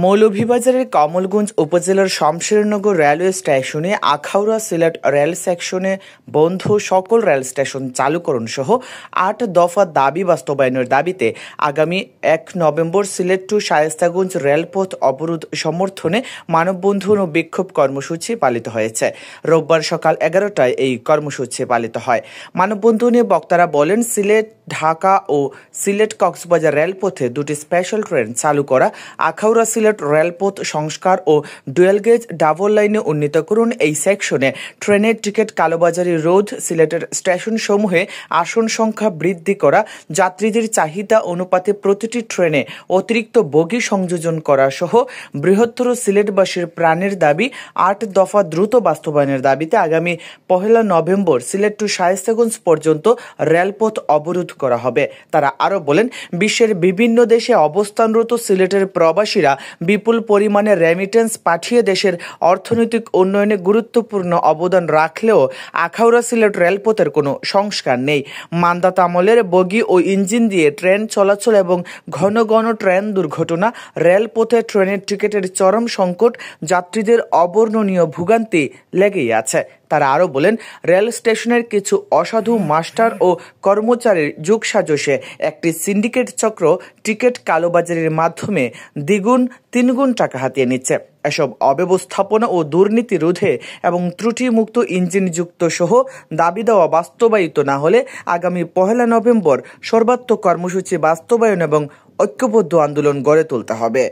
মৌলভীবাজারের কমলগঞ্জ উপজেলার শমশেরনগর রেলওয়ে স্টেশনে আখাউড়া সিলেট রেল সেকশনে বন্ধ সকল রেল স্টেশন চালুকরণ সহ ৮ দফা দাবি বাস্তবায়নের দাবিতে আগামী ১ নভেম্বর সিলেট টু শায়েস্তাগঞ্জ রেলপথ অবরোধ সমর্থনে মানববন্ধন ও বিক্ষোভ কর্মসূচি পালিত হয়েছে। রোববার সকাল ১১টায় এই কর্মসূচি পালিত হয়। মানববন্ধনে বক্তারা বলেন, সিলেট ঢাকা ও সিলেট কক্সবাজার রেলপথে দুটি স্পেশাল ট্রেন চালু করা, আখাউড়া সিলেট রেলপথ সংস্কার ও ডুয়েল গেজ ডাবল লাইনে উন্নীতকরণ, এই সেকশনে ট্রেনের টিকিট কালোবাজারি রোধ, সিলেটের স্টেশন সমূহে আসন সংখ্যা বৃদ্ধি করা, যাত্রীদের চাহিদা অনুপাতে প্রতিটি ট্রেনে অতিরিক্ত বগি সংযোজন করা সহ বৃহত্তর সিলেটবাসীর প্রাণের দাবি ৮ দফা দ্রুত বাস্তবায়নের দাবিতে আগামী ১ নভেম্বর সিলেট টু শায়েস্তাগঞ্জ পর্যন্ত রেলপথ অবরোধ করা হবে। তারা আরও বলেন, বিশ্বের বিভিন্ন দেশে অবস্থানরত সিলেটের প্রবাসীরা বিপুল পরিমাণে রেমিটেন্স পাঠিয়ে দেশের অর্থনৈতিক উন্নয়নে গুরুত্বপূর্ণ অবদান রাখলেও আখাউড়া সিলেট রেলপথের কোনো সংস্কার নেই। মান্দাত আমলের বগি ও ইঞ্জিন দিয়ে ট্রেন চলাচল এবং ঘন ঘন ট্রেন দুর্ঘটনা, রেলপথে ট্রেনের টিকিটের চরম সংকট, যাত্রীদের অবর্ণনীয় ভোগান্তি লেগেই আছে। তারা আরও বলেন, রেল স্টেশনের কিছু অসাধু মাস্টার ও কর্মচারীর যোগসাজশে একটি সিন্ডিকেট চক্র টিকিট কালোবাজারির মাধ্যমে দ্বিগুণ তিনগুণ টাকা হাতিয়ে নিচ্ছে। এসব অব্যবস্থাপনা ও দুর্নীতি রোধে এবং ত্রুটিমুক্ত ইঞ্জিনযুক্ত সহ দাবি দেওয়া বাস্তবায়িত না হলে আগামী ১ নভেম্বর সর্বাত্মক কর্মসূচি বাস্তবায়ন এবং ঐক্যবদ্ধ আন্দোলন গড়ে তুলতে হবে।